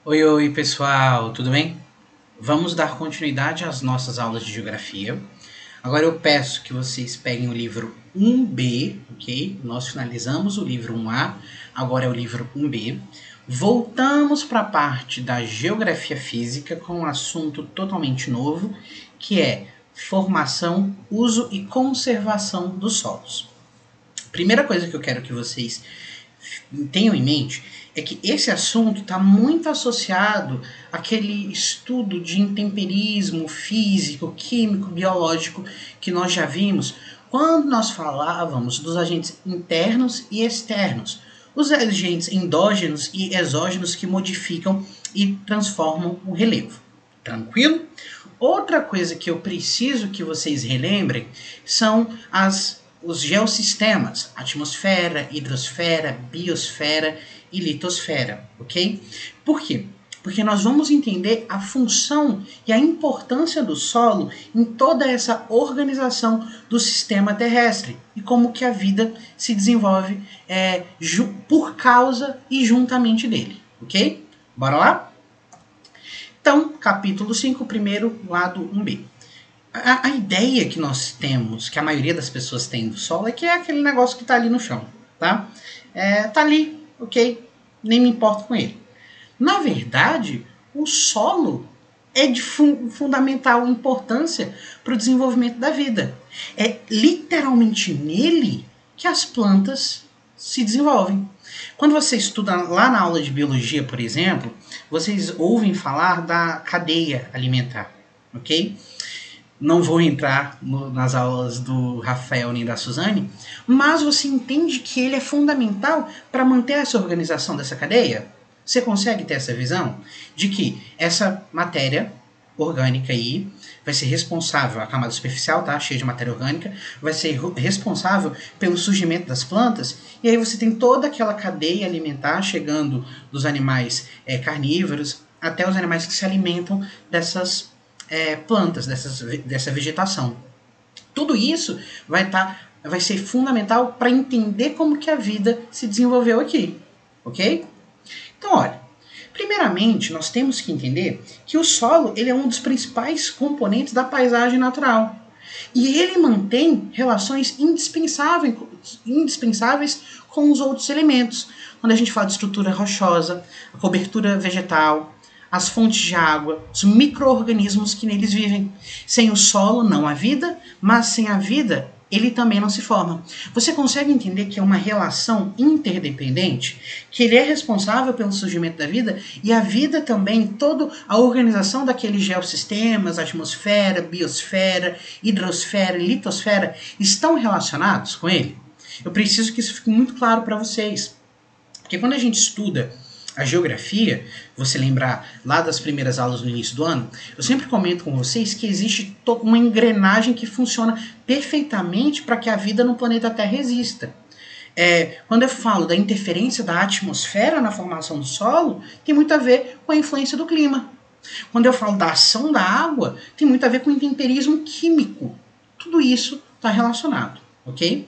Oi, oi, pessoal, tudo bem? Vamos dar continuidade às nossas aulas de geografia. Agora eu peço que vocês peguem o livro 1B, ok? Nós finalizamos o livro 1A, agora é o livro 1B. Voltamos para a parte da geografia física com um assunto totalmente novo, que é formação, uso e conservação dos solos. Primeira coisa que eu quero que vocês tenham em mente é que esse assunto está muito associado àquele estudo de intemperismo físico, químico, biológico que nós já vimos quando nós falávamos dos agentes internos e externos, os agentes endógenos e exógenos que modificam e transformam o relevo. Tranquilo? Outra coisa que eu preciso que vocês relembrem são os geossistemas, atmosfera, hidrosfera, biosfera e litosfera, ok? Por quê? Porque nós vamos entender a função e a importância do solo em toda essa organização do sistema terrestre e como que a vida se desenvolve por causa e juntamente dele, ok? Bora lá? Então, capítulo 5, primeiro lado 1b. A ideia que nós temos, que a maioria das pessoas tem do solo, é que é aquele negócio que está ali no chão, tá? Tá ali, ok? Nem me importo com ele. Na verdade, o solo é de fundamental importância para o desenvolvimento da vida. É literalmente nele que as plantas se desenvolvem. Quando você estuda lá na aula de biologia, por exemplo, vocês ouvem falar da cadeia alimentar, ok? Não vou entrar nas aulas do Rafael nem da Suzane, mas você entende que ele é fundamental para manter essa organização dessa cadeia? Você consegue ter essa visão de que essa matéria orgânica aí vai ser responsável, a camada superficial, tá, cheia de matéria orgânica, vai ser responsável pelo surgimento das plantas, e aí você tem toda aquela cadeia alimentar chegando dos animais carnívoros até os animais que se alimentam dessas plantas, dessa vegetação. Tudo isso vai ser fundamental para entender como que a vida se desenvolveu aqui, ok? Então, olha, primeiramente nós temos que entender que o solo ele é um dos principais componentes da paisagem natural. E ele mantém relações indispensáveis com os outros elementos. Quando a gente fala de estrutura rochosa, a cobertura vegetal, as fontes de água, os micro-organismos que neles vivem. Sem o solo não há vida, mas sem a vida ele também não se forma. Você consegue entender que é uma relação interdependente? Que ele é responsável pelo surgimento da vida e a vida também, toda a organização daqueles geossistemas, atmosfera, biosfera, hidrosfera e litosfera estão relacionados com ele? Eu preciso que isso fique muito claro para vocês. Porque quando a gente estuda a geografia, você lembrar lá das primeiras aulas no início do ano, eu sempre comento com vocês que existe uma engrenagem que funciona perfeitamente para que a vida no planeta Terra exista. Quando eu falo da interferência da atmosfera na formação do solo, tem muito a ver com a influência do clima. Quando eu falo da ação da água, tem muito a ver com o intemperismo químico. Tudo isso está relacionado, ok?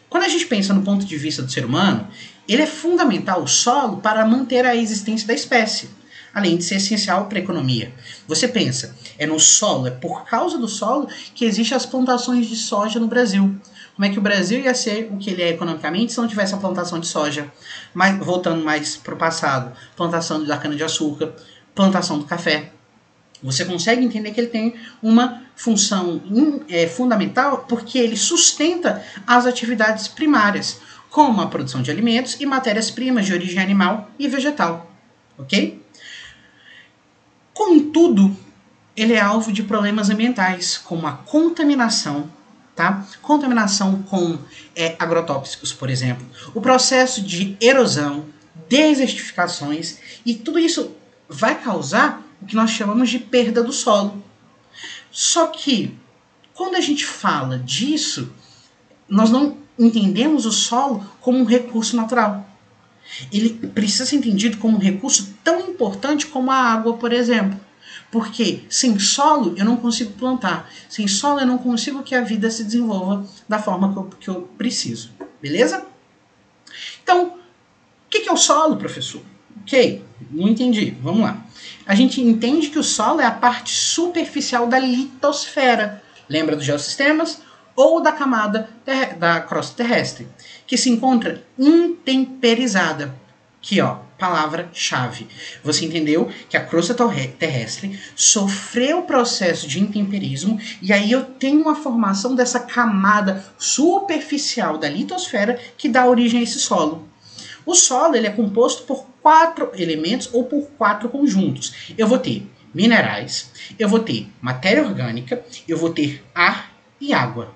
Quando a gente pensa no ponto de vista do ser humano, ele é fundamental, o solo, para manter a existência da espécie, além de ser essencial para a economia. Você pensa, é no solo, é por causa do solo que existem as plantações de soja no Brasil. Como é que o Brasil ia ser o que ele é economicamente se não tivesse a plantação de soja? Mas, voltando mais para o passado, plantação da cana-de-açúcar, plantação do café. Você consegue entender que ele tem uma função fundamental porque ele sustenta as atividades primárias, como a produção de alimentos e matérias-primas de origem animal e vegetal. Ok? Contudo, ele é alvo de problemas ambientais, como a contaminação, tá? Contaminação com agrotóxicos, por exemplo, o processo de erosão, desertificações, e tudo isso vai causar o que nós chamamos de perda do solo. Só que, quando a gente fala disso, nós não entendemos o solo como um recurso natural. Ele precisa ser entendido como um recurso tão importante como a água, por exemplo. Porque sem solo eu não consigo plantar. Sem solo eu não consigo que a vida se desenvolva da forma que eu preciso. Beleza? Então, o que é o solo, professor? Ok, não entendi. Vamos lá. A gente entende que o solo é a parte superficial da litosfera. Lembra dos geossistemas? Ou da camada da crosta terrestre, que se encontra intemperizada. Aqui, ó, palavra-chave. Você entendeu que a crosta terrestre sofreu o processo de intemperismo e aí eu tenho uma formação dessa camada superficial da litosfera que dá origem a esse solo. O solo ele é composto por 4 elementos ou por 4 conjuntos. Eu vou ter minerais, eu vou ter matéria orgânica, eu vou ter ar e água.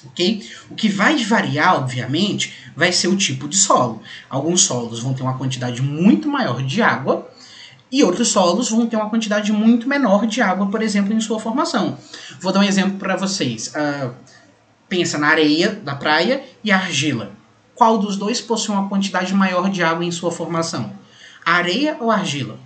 Okay? O que vai variar, obviamente, vai ser o tipo de solo. Alguns solos vão ter uma quantidade muito maior de água e outros solos vão ter uma quantidade muito menor de água, por exemplo, em sua formação. Vou dar um exemplo para vocês. Pensa na areia da praia e a argila. Qual dos dois possui uma quantidade maior de água em sua formação? A areia ou a argila?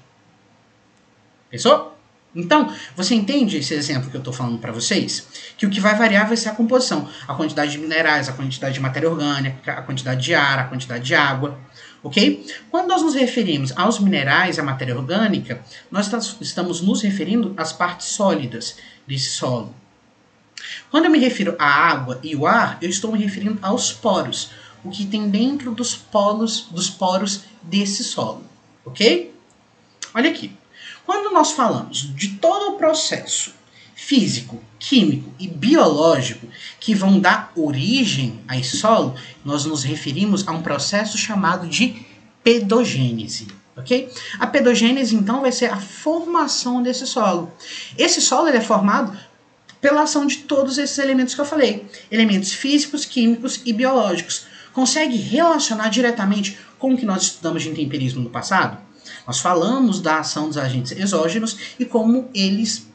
Pensou? Então, você entende esse exemplo que eu estou falando para vocês? Que o que vai variar vai ser a composição. A quantidade de minerais, a quantidade de matéria orgânica, a quantidade de ar, a quantidade de água. Ok? Quando nós nos referimos aos minerais, à matéria orgânica, nós estamos nos referindo às partes sólidas desse solo. Quando eu me refiro à água e o ar, eu estou me referindo aos poros. O que tem dentro dos poros desse solo. Ok? Olha aqui. Quando nós falamos de todo o processo físico, químico e biológico que vão dar origem a esse solo, nós nos referimos a um processo chamado de pedogênese. Okay? A pedogênese, então, vai ser a formação desse solo. Esse solo ele é formado pela ação de todos esses elementos que eu falei. Elementos físicos, químicos e biológicos. Consegue relacionar diretamente com o que nós estudamos de intemperismo no passado? Nós falamos da ação dos agentes exógenos e como eles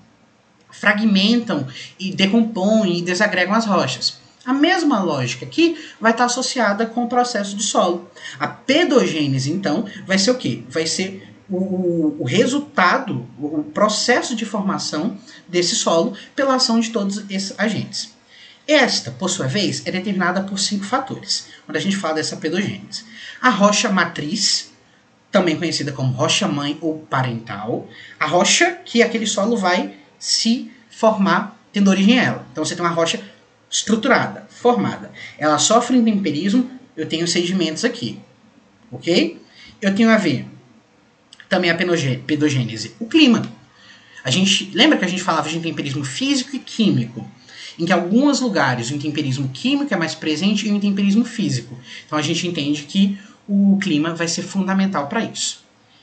fragmentam e decompõem e desagregam as rochas. A mesma lógica aqui vai estar associada com o processo de solo. A pedogênese, então, vai ser o quê? Vai ser o resultado, o processo de formação desse solo pela ação de todos esses agentes. Esta, por sua vez, é determinada por 5 fatores, quando a gente fala dessa pedogênese. A rocha matriz, também conhecida como rocha-mãe ou parental. A rocha que aquele solo vai se formar tendo origem a ela. Então você tem uma rocha estruturada, formada. Ela sofre intemperismo, eu tenho sedimentos aqui. Ok? Eu tenho a ver também a pedogênese, o clima. Lembra que a gente falava de intemperismo físico e químico? Em que em alguns lugares o intemperismo químico é mais presente e o intemperismo físico. Então a gente entende que o clima vai ser fundamental para isso.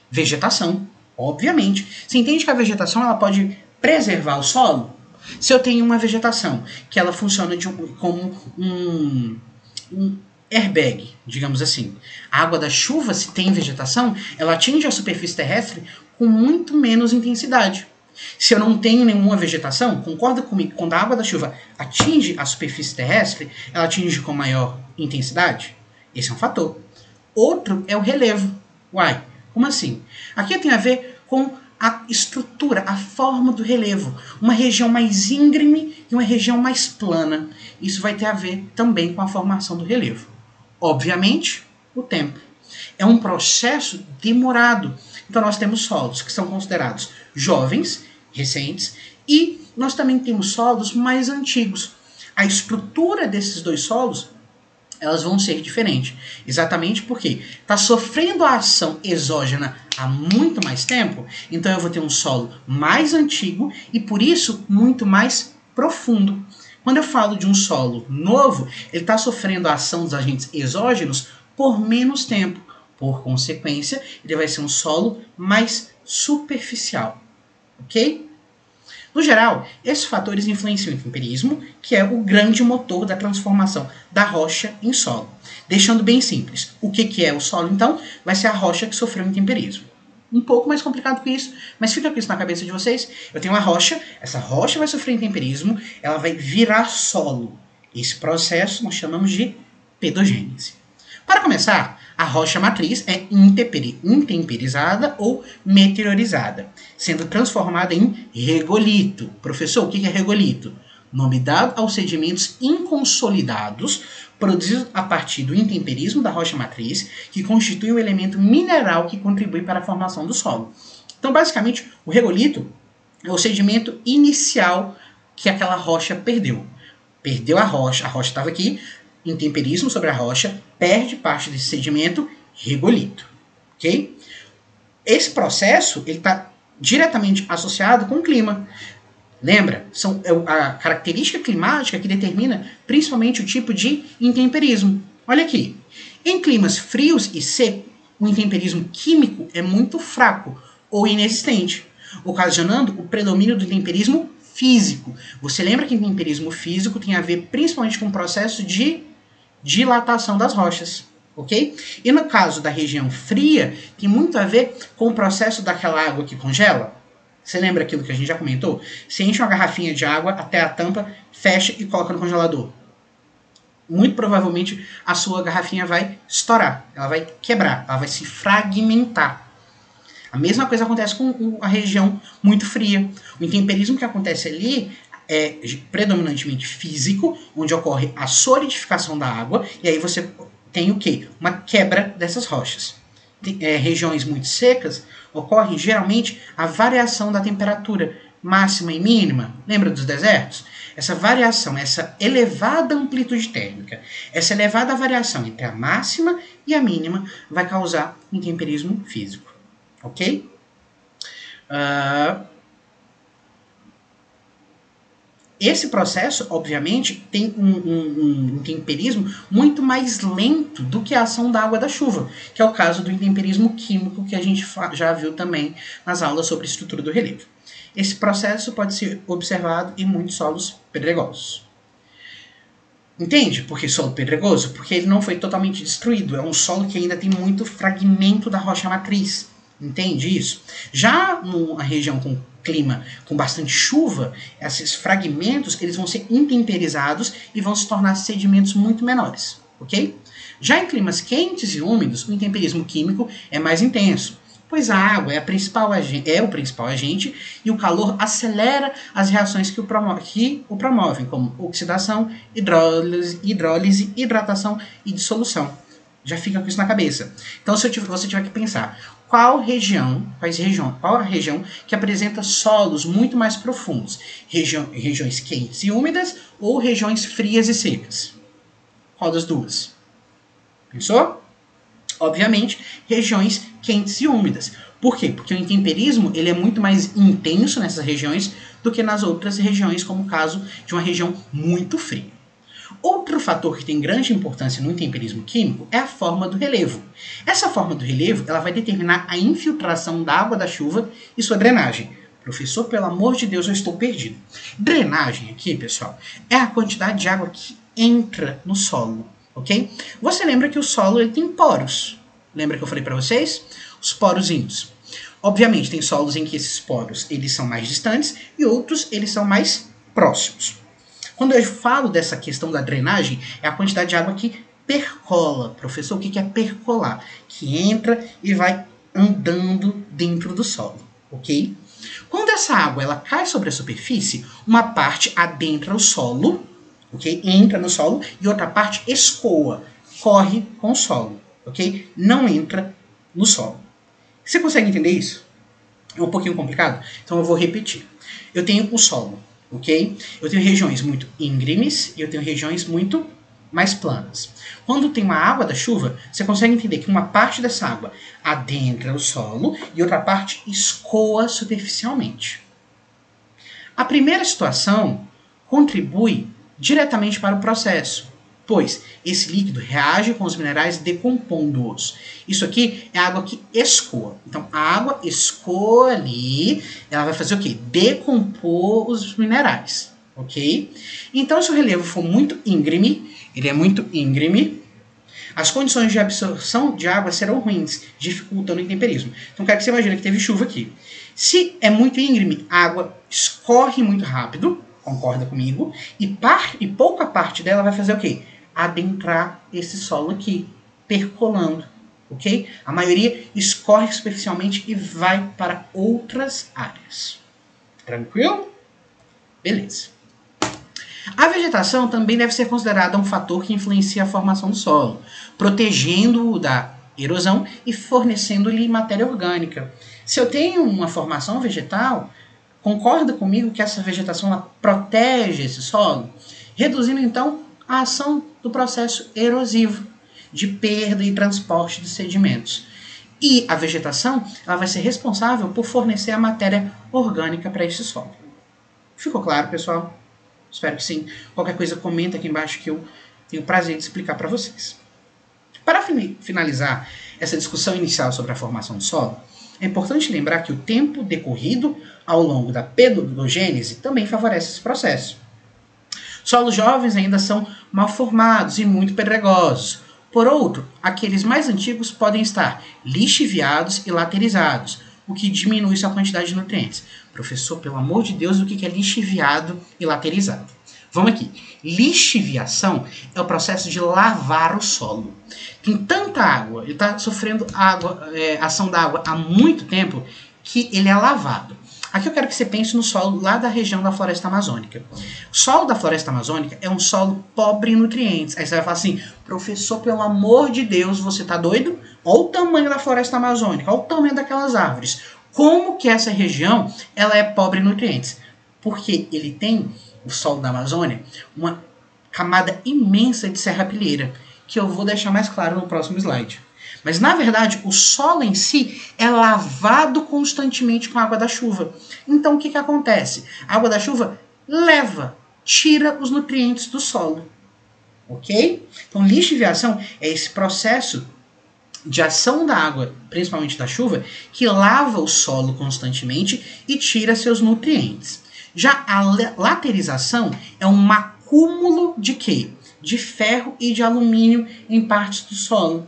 Vegetação, obviamente. Você entende que a vegetação ela pode preservar o solo? Se eu tenho uma vegetação que ela funciona como um airbag, digamos assim. A água da chuva, se tem vegetação, ela atinge a superfície terrestre com muito menos intensidade. Se eu não tenho nenhuma vegetação, concorda comigo que quando a água da chuva atinge a superfície terrestre, ela atinge com maior intensidade? Esse é um fator. Outro é o relevo. Uai, como assim? Aqui tem a ver com a estrutura, a forma do relevo. Uma região mais íngreme e uma região mais plana. Isso vai ter a ver também com a formação do relevo. Obviamente, o tempo. É um processo demorado. Então nós temos solos que são considerados jovens, recentes, e nós também temos solos mais antigos. A estrutura desses dois solos elas vão ser diferentes. Exatamente porque está sofrendo a ação exógena há muito mais tempo, então eu vou ter um solo mais antigo e por isso muito mais profundo. Quando eu falo de um solo novo, ele está sofrendo a ação dos agentes exógenos por menos tempo. Por consequência, ele vai ser um solo mais superficial. Ok? No geral, esses fatores influenciam o intemperismo, que é o grande motor da transformação da rocha em solo. Deixando bem simples, o que é o solo, então? Vai ser a rocha que sofreu intemperismo. Um pouco mais complicado que isso, mas fica com isso na cabeça de vocês. Eu tenho uma rocha, essa rocha vai sofrer intemperismo, ela vai virar solo. Esse processo nós chamamos de pedogênese. Para começar, a rocha matriz é intemperizada ou meteorizada, sendo transformada em regolito. Professor, o que é regolito? nome dado aos sedimentos inconsolidados produzidos a partir do intemperismo da rocha matriz, que constitui um elemento mineral que contribui para a formação do solo. Então, basicamente, o regolito é o sedimento inicial que aquela rocha perdeu. Perdeu a rocha estava aqui, intemperismo sobre a rocha, perde parte desse sedimento, regolito. Ok? Esse processo está diretamente associado com o clima. Lembra? A característica climática que determina principalmente o tipo de intemperismo. Olha aqui. Em climas frios e secos, o intemperismo químico é muito fraco ou inexistente, ocasionando o predomínio do intemperismo físico. Você lembra que o intemperismo físico tem a ver principalmente com o processo de dilatação das rochas. Ok? E no caso da região fria, tem muito a ver com o processo daquela água que congela. Você lembra aquilo que a gente já comentou? Você enche uma garrafinha de água até a tampa, fecha e coloca no congelador. Muito provavelmente a sua garrafinha vai estourar, ela vai quebrar, ela vai se fragmentar. A mesma coisa acontece com a região muito fria. O intemperismo que acontece ali é predominantemente físico, onde ocorre a solidificação da água, e aí você tem o quê? Uma quebra dessas rochas. Regiões muito secas, ocorre geralmente a variação da temperatura máxima e mínima. Lembra dos desertos? Essa variação, essa elevada amplitude térmica, essa elevada variação entre a máxima e a mínima vai causar intemperismo físico. Ok? Esse processo, obviamente, tem um intemperismo muito mais lento do que a ação da água da chuva, que é o caso do intemperismo químico que a gente já viu também nas aulas sobre estrutura do relevo. Esse processo pode ser observado em muitos solos pedregosos. Entende por que solo pedregoso? Porque ele não foi totalmente destruído, é um solo que ainda tem muito fragmento da rocha matriz. Entende isso? Já numa região com clima com bastante chuva, esses fragmentos eles vão ser intemperizados e vão se tornar sedimentos muito menores, ok? Já em climas quentes e úmidos, o intemperismo químico é mais intenso, pois a água é o principal agente e o calor acelera as reações que o promovem, como oxidação, hidrólise, hidratação e dissolução. Já fica com isso na cabeça. Então, se você tiver que pensar qual a região que apresenta solos muito mais profundos, regiões quentes e úmidas ou regiões frias e secas? Qual das duas? Pensou? Obviamente, regiões quentes e úmidas. Por quê? Porque o intemperismo ele é muito mais intenso nessas regiões do que nas outras regiões, como o caso de uma região muito fria. Outro fator que tem grande importância no intemperismo químico é a forma do relevo. Essa forma do relevo ela vai determinar a infiltração da água da chuva e sua drenagem. Professor, pelo amor de Deus, eu estou perdido. Drenagem aqui, pessoal, é a quantidade de água que entra no solo, ok? Você lembra que o solo ele tem poros. Lembra que eu falei para vocês? Os porozinhos. Obviamente, tem solos em que esses poros eles são mais distantes e outros eles são mais próximos. Quando eu falo dessa questão da drenagem, é a quantidade de água que percola. Professor, o que é percolar? Que entra e vai andando dentro do solo, ok? Quando essa água ela cai sobre a superfície, uma parte adentra o solo, ok? Entra no solo, e outra parte escoa, corre com o solo, ok? Não entra no solo. Você consegue entender isso? É um pouquinho complicado? Então eu vou repetir. Eu tenho o solo. Ok? Eu tenho regiões muito íngremes e eu tenho regiões muito mais planas. Quando tem uma água da chuva, você consegue entender que uma parte dessa água adentra o solo e outra parte escoa superficialmente. A primeira situação contribui diretamente para o processo, pois esse líquido reage com os minerais decompondo-os. Isso aqui é a água que escoa. Então, a água escoa ali, ela vai fazer o quê? Decompor os minerais, ok? Então, se o relevo for muito íngreme, ele é muito íngreme, as condições de absorção de água serão ruins, dificultando o intemperismo. Então, quero que você imagine que teve chuva aqui. Se é muito íngreme, a água escorre muito rápido, concorda comigo, e pouca parte dela vai fazer o quê? Adentrar esse solo aqui, percolando, ok? A maioria escorre superficialmente e vai para outras áreas. Tranquilo? Beleza. A vegetação também deve ser considerada um fator que influencia a formação do solo, protegendo-o da erosão e fornecendo-lhe matéria orgânica. Se eu tenho uma formação vegetal, concorda comigo que essa vegetação ela protege esse solo, reduzindo então a ação do processo erosivo, de perda e transporte de sedimentos. E a vegetação ela vai ser responsável por fornecer a matéria orgânica para esse solo. Ficou claro, pessoal? Espero que sim. Qualquer coisa, comenta aqui embaixo que eu tenho o prazer de explicar para vocês. Para finalizar essa discussão inicial sobre a formação do solo, é importante lembrar que o tempo decorrido ao longo da pedogênese também favorece esse processo. Solos jovens ainda são mal formados e muito pedregosos. Por outro, aqueles mais antigos podem estar lixiviados e laterizados, o que diminui sua quantidade de nutrientes. Professor, pelo amor de Deus, o que é lixiviado e laterizado? Vamos aqui. Lixiviação é o processo de lavar o solo. Tem tanta água, ele está sofrendo ação da água há muito tempo, que ele é lavado. Aqui eu quero que você pense no solo lá da região da floresta amazônica. O solo da floresta amazônica é um solo pobre em nutrientes. Aí você vai falar assim, professor, pelo amor de Deus, você tá doido? Olha o tamanho da floresta amazônica, olha o tamanho daquelas árvores. Como que essa região ela é pobre em nutrientes? Porque ele tem, o solo da Amazônia, uma camada imensa de serrapilheira, que eu vou deixar mais claro no próximo slide. Mas, na verdade, o solo em si é lavado constantemente com a água da chuva. Então, o que acontece? A água da chuva tira os nutrientes do solo. Ok? Então, lixiviação é esse processo de ação da água, principalmente da chuva, que lava o solo constantemente e tira seus nutrientes. Já a laterização é um acúmulo de quê? De ferro e de alumínio em partes do solo.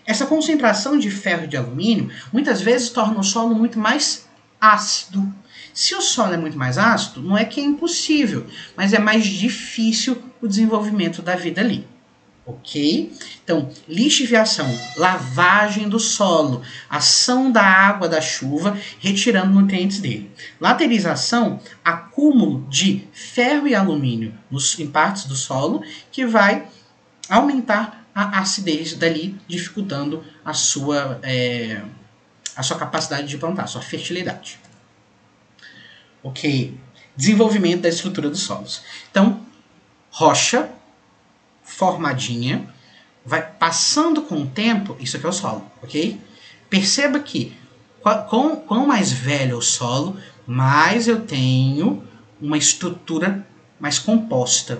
Essa concentração de ferro e de alumínio muitas vezes torna o solo muito mais ácido. Se o solo é muito mais ácido, não é que é impossível, mas é mais difícil o desenvolvimento da vida ali. Ok? Então, lixiviação, lavagem do solo, ação da água da chuva, retirando nutrientes dele. Laterização, acúmulo de ferro e alumínio em partes do solo, que vai aumentar a acidez dali, dificultando a sua capacidade de plantar, a sua fertilidade. Ok? Desenvolvimento da estrutura dos solos. Então, rocha formadinha, vai passando com o tempo, isso aqui é o solo, ok? Perceba que quanto mais velho é o solo, mais eu tenho uma estrutura mais composta.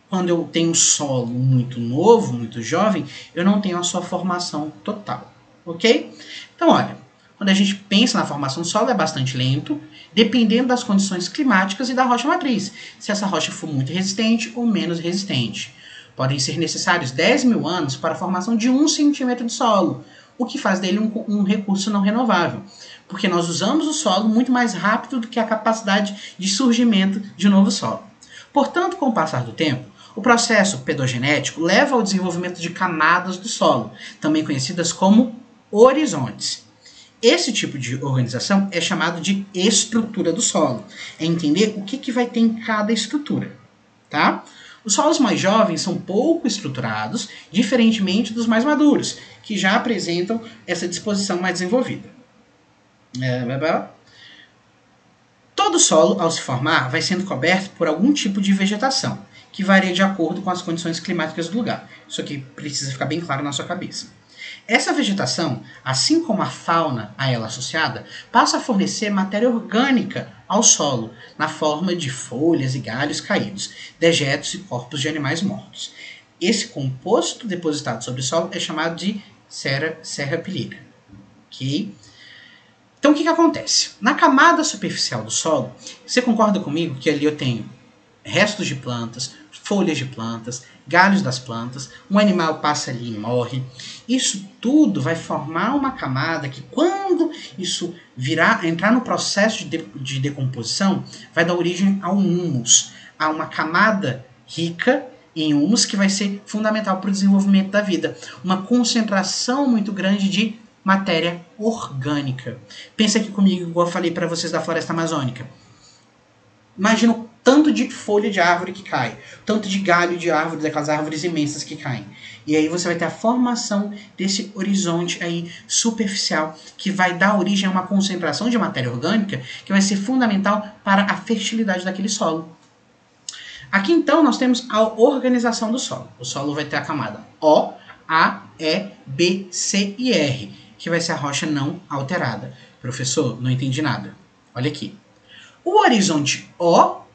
Quando eu tenho um solo muito novo, muito jovem, eu não tenho a sua formação total, ok? Então, olha, quando a gente pensa na formação do solo, é bastante lento, dependendo das condições climáticas e da rocha matriz, se essa rocha for muito resistente ou menos resistente. Podem ser necessários 10 mil anos para a formação de 1 centímetro de solo, o que faz dele um recurso não renovável, porque nós usamos o solo muito mais rápido do que a capacidade de surgimento de um novo solo. Portanto, com o passar do tempo, o processo pedogenético leva ao desenvolvimento de camadas do solo, também conhecidas como horizontes. Esse tipo de organização é chamado de estrutura do solo. É entender o que vai ter em cada estrutura, tá? Os solos mais jovens são pouco estruturados, diferentemente dos mais maduros, que já apresentam essa disposição mais desenvolvida. Todo solo, ao se formar, vai sendo coberto por algum tipo de vegetação, que varia de acordo com as condições climáticas do lugar. Isso aqui precisa ficar bem claro na sua cabeça. Essa vegetação, assim como a fauna a ela associada, passa a fornecer matéria orgânica ao solo, na forma de folhas e galhos caídos, dejetos e corpos de animais mortos. Esse composto depositado sobre o solo é chamado de serrapilheira. Okay? Então, o que acontece? Na camada superficial do solo, você concorda comigo que ali eu tenho restos de plantas, folhas de plantas, galhos das plantas, um animal passa ali e morre. Isso tudo vai formar uma camada que, quando isso entrar no processo de decomposição, vai dar origem ao humus, a uma camada rica em humus que vai ser fundamental para o desenvolvimento da vida. Uma concentração muito grande de matéria orgânica. Pensa aqui comigo, igual eu falei para vocês da floresta amazônica. Imagina o tanto de folha de árvore que cai, tanto de galho de árvore, daquelas árvores imensas que caem. E aí você vai ter a formação desse horizonte aí superficial, que vai dar origem a uma concentração de matéria orgânica, que vai ser fundamental para a fertilidade daquele solo. Aqui então nós temos a organização do solo. O solo vai ter a camada O, A, E, B, C e R, que vai ser a rocha não alterada. Professor, não entendi nada. Olha aqui. O horizonte O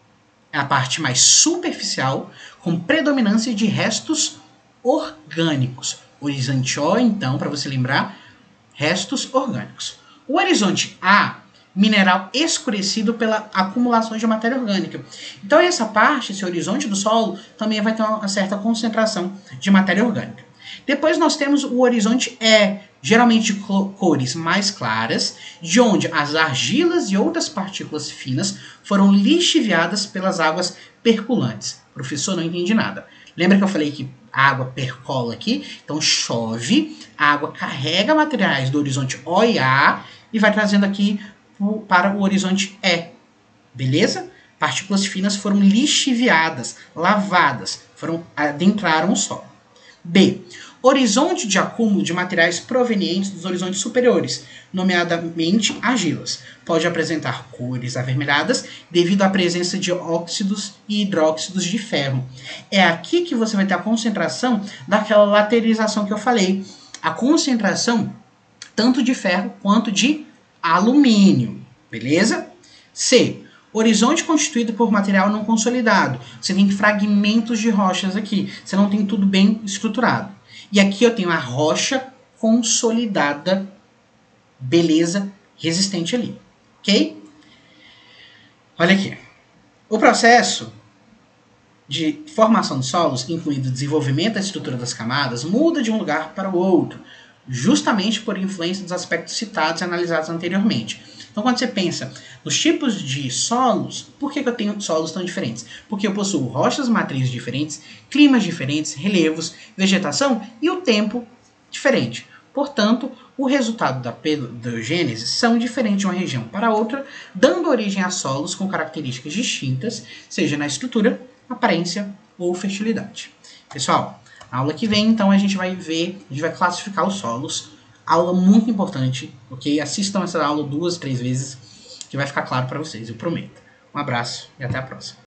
é a parte mais superficial, com predominância de restos orgânicos. Horizonte O, então, para você lembrar, restos orgânicos. O horizonte A, mineral escurecido pela acumulação de matéria orgânica. Então essa parte, esse horizonte do solo, também vai ter uma certa concentração de matéria orgânica. Depois nós temos o horizonte E, geralmente de cores mais claras, de onde as argilas e outras partículas finas foram lixiviadas pelas águas percolantes. Professor, não entendi nada. Lembra que eu falei que a água percola aqui? Então chove, a água carrega materiais do horizonte O e A e vai trazendo aqui para o horizonte E. Beleza? Partículas finas foram lixiviadas, lavadas, adentraram o solo. B. Horizonte de acúmulo de materiais provenientes dos horizontes superiores, nomeadamente argilas. Pode apresentar cores avermelhadas devido à presença de óxidos e hidróxidos de ferro. É aqui que você vai ter a concentração daquela laterização que eu falei. A concentração tanto de ferro quanto de alumínio. Beleza? C. Horizonte constituído por material não consolidado. Você tem fragmentos de rochas aqui. Você não tem tudo bem estruturado. E aqui eu tenho a rocha consolidada, beleza, resistente ali. Ok? Olha aqui. O processo de formação de solos, incluindo o desenvolvimento da estrutura das camadas, muda de um lugar para o outro, justamente por influência dos aspectos citados e analisados anteriormente. Então, quando você pensa nos tipos de solos, por que eu tenho solos tão diferentes? Porque eu possuo rochas matrizes diferentes, climas diferentes, relevos, vegetação e o tempo diferente. Portanto, o resultado da pedogênese são diferentes de uma região para outra, dando origem a solos com características distintas, seja na estrutura, aparência ou fertilidade. Pessoal, na aula que vem, então, a gente vai classificar os solos. Aula muito importante, ok? Assistam essa aula 2, 3 vezes, que vai ficar claro para vocês, eu prometo. Um abraço e até a próxima.